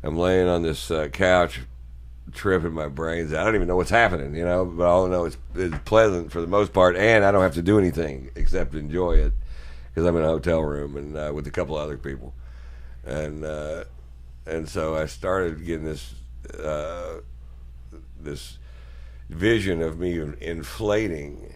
I'm laying on this couch, tripping my brains out. I don't even know what's happening, but all I know it's pleasant for the most part, and I don't have to do anything except enjoy it because I'm in a hotel room and with a couple other people, and so I started getting this vision of me inflating.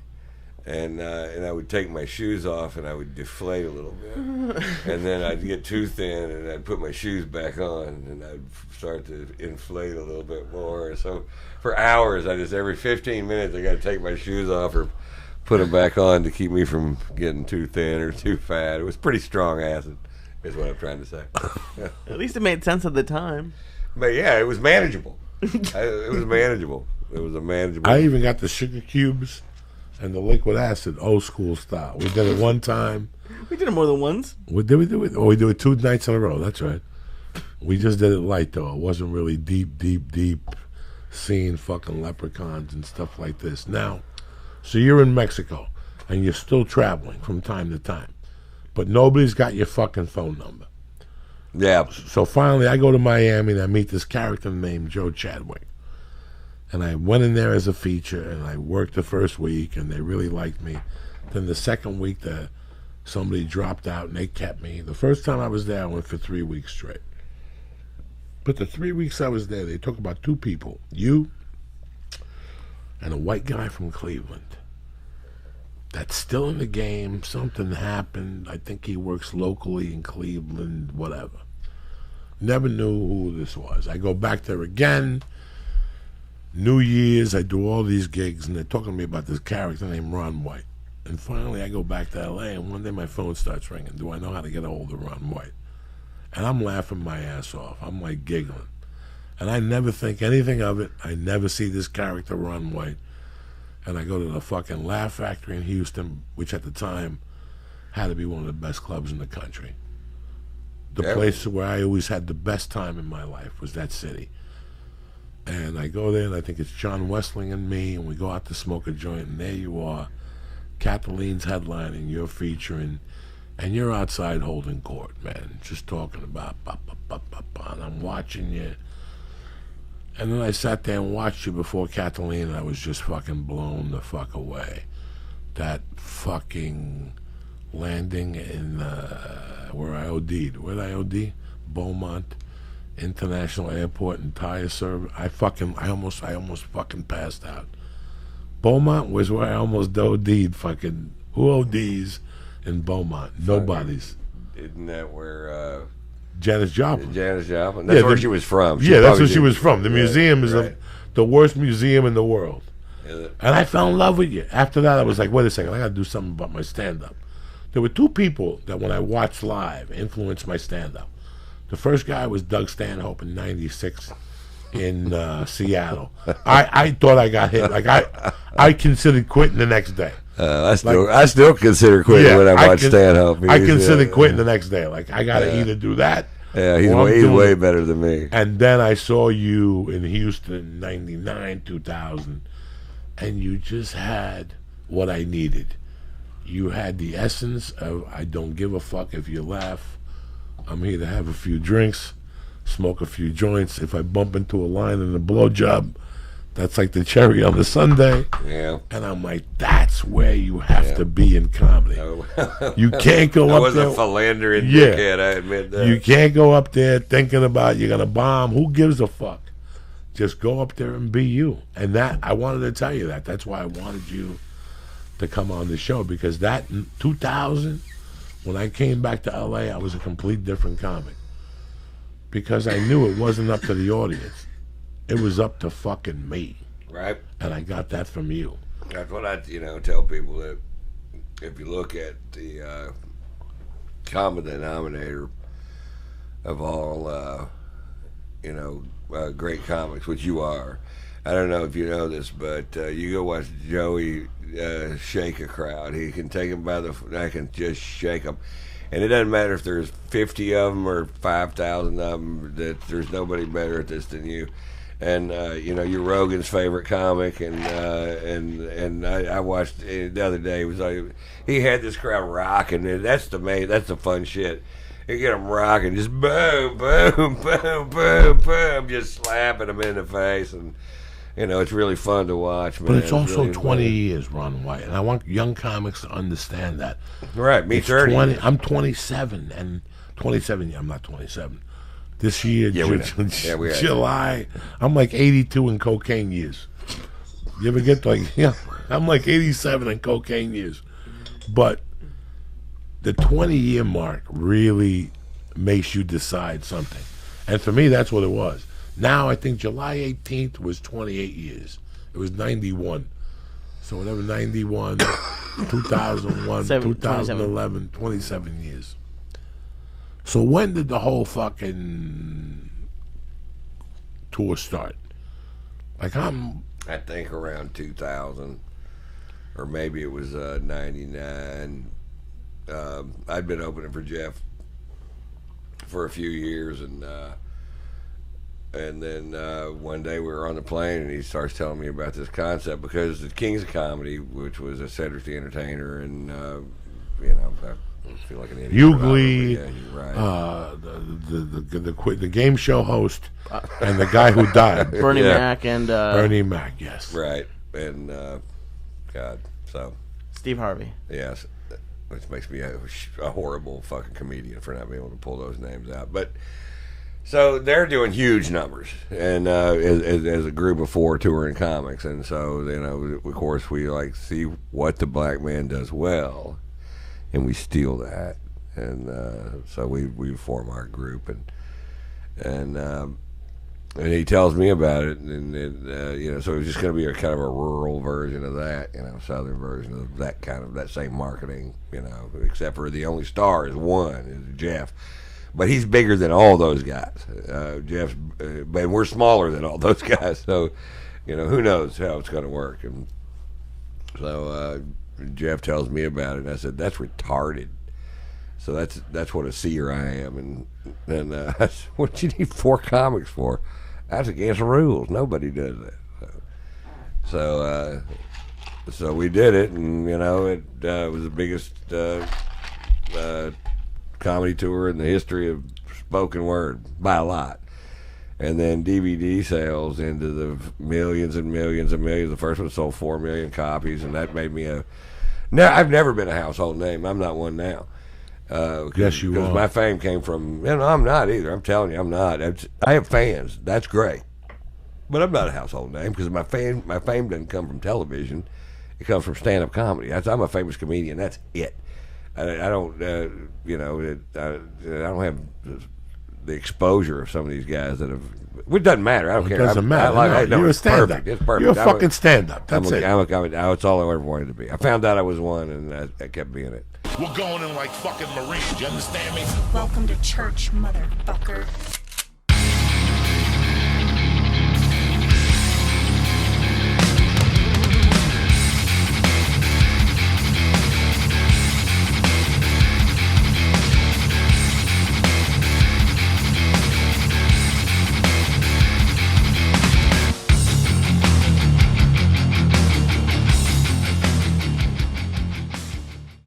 And I would take my shoes off and I would deflate a little bit, and then I'd get too thin and I'd put my shoes back on and I'd start to inflate a little bit more. So for hours, every 15 minutes I got to take my shoes off or put them back on to keep me from getting too thin or too fat. It was pretty strong acid, is what I'm trying to say. Yeah. At least it made sense at the time. But yeah, it was manageable. It was manageable. It was a manageable. I even got the sugar cubes and the liquid acid, old school style. We did it one time. We did it more than once. We do it 2 nights in a row. That's right. We just did it light, though. It wasn't really deep, seeing fucking leprechauns and stuff like this. Now, so you're in Mexico, and you're still traveling from time to time, but nobody's got your fucking phone number. Yeah. So finally, I go to Miami, and I meet this character named Joe Chadwick. And I went in there as a feature, and I worked the first week, and they really liked me. Then the second week, somebody dropped out, and they kept me. The first time I was there, I went for 3 weeks straight. But the 3 weeks I was there, they took about 2 people, you and a white guy from Cleveland. That's still in the game. Something happened. I think he works locally in Cleveland, whatever. Never knew who this was. I go back there again. New Year's, I do all these gigs, and they're talking to me about this character named Ron White. And finally, I go back to L.A., and one day my phone starts ringing. Do I know how to get a hold of Ron White? And I'm laughing my ass off. I'm like giggling. And I never think anything of it. I never see this character, Ron White. And I go to the fucking Laugh Factory in Houston, which at the time had to be one of the best clubs in the country. The place where I always had the best time in my life was that city. And I go there, and I think it's John Westling and me, and we go out to smoke a joint, and there you are. Kathleen's headlining, you're featuring, and you're outside holding court, man, just talking about, and I'm watching you. And then I sat there and watched you before Kathleen, and I was just fucking blown the fuck away. That fucking landing in where I OD'd. Where did I OD? Beaumont International Airport and tire service. I almost fucking passed out. Beaumont was where I almost OD'd. Fucking who ODs in Beaumont? Nobody's. Isn't that where Janis Joplin? Janis Joplin. That's where she was from. That's where she was from. The museum is the worst museum in the world. And I fell in love with you. After that, I was like, wait a second, I got to do something about my stand-up. There were 2 people that when I watched live influenced my stand-up. The first guy was Doug Stanhope in '96 in Seattle. I thought I got hit. Like I considered quitting the next day. I still consider quitting when I watch Stanhope. I considered quitting the next day. Like I got to either do that. Yeah, he's way better than me. And then I saw you in Houston in '99, 2000, and you just had what I needed. You had the essence of I don't give a fuck if you laugh. I'm here to have a few drinks, smoke a few joints. If I bump into a line in a blowjob, that's like the cherry on the sundae. Yeah. And I'm like, that's where you have to be in comedy. You can't go up there. I was a philandering dickhead, I admit that. You can't go up there thinking about you're going to bomb. Who gives a fuck? Just go up there and be you. And that, I wanted to tell you that. That's why I wanted you to come on the show, because that in 2000, when I came back to LA, I was a complete different comic. Because I knew it wasn't up to the audience. It was up to fucking me. Right. And I got that from you. That's what I tell people, that if you look at the common denominator of all, great comics, which you are. I don't know if you know this, but you go watch Joey shake a crowd. He can take them by the neck and just shake them. And it doesn't matter if there's 50 of them or 5,000 of them, that there's nobody better at this than you. And, you're Rogan's favorite comic, and I watched the other day, it was like, he had this crowd rocking, and that's the fun shit. You get them rocking, just boom, boom, boom, boom, boom, just slapping them in the face, and it's really fun to watch. Man. But it's also really 20 fun. years, Ron White, and I want young comics to understand that. Right, me It's 30. 20. I'm 27, and 27. I'm not 27. This year, Yeah, we know. We had- July, I'm like 82 in cocaine years. You ever get like, I'm like 87 in cocaine years. But the 20-year mark really makes you decide something. And for me, that's what it was. Now, I think July 18th was 28 years. It was 91. So whatever, 91, 2001, 2011, 27 years. So when did the whole fucking tour start? Like, I think around 2000, or maybe it was 99. I'd been opening for Jeff for a few years, and then one day we were on the plane, and he starts telling me about this concept, because the Kings of Comedy, which was a Cedric the Entertainer, and I feel like an idiot. Hughley, Yeah, you're right. the game show host, and the guy who died. Bernie Yeah. Mac and Bernie Mac, yes. Right, and God, so Steve Harvey. yes, which makes me a horrible fucking comedian for not being able to pull those names out. But so they're doing huge numbers, and as a group of 4 touring comics, and so of course we like see what the black man does well, and we steal that, and so we form our group, and he tells me about it, and so it was just going to be a kind of a rural version of that, southern version of that same marketing, except for the only star is Jeff, but he's bigger than all those guys. Jeff's, but we're smaller than all those guys, so who knows how it's going to work. And so Jeff tells me about it, and I said, that's retarded. So that's what a seer I am. And then I said, what do you need 4 comics for? That's against the rules. Nobody does that. So we did it, and it was the biggest comedy tour in the history of spoken word by a lot. And then DVD sales into the millions and millions and millions. The first one sold 4 million copies, and that made me I've never been a household name. I'm not one now. Yes, you are. Because my fame came from, I'm not either. I'm telling you, I'm not. I have fans. That's great. But I'm not a household name, because my fame doesn't come from television. It comes from stand-up comedy. I'm a famous comedian. That's it. I don't, I don't have the exposure of some of these guys that have. It doesn't matter. I don't care. It doesn't matter. You're a stand-up. It's perfect. You're a fucking stand-up. That's it. It's all I ever wanted to be. I found out I was one, and I kept being it. We're going in like fucking Marines. You understand me? Welcome to church, motherfucker.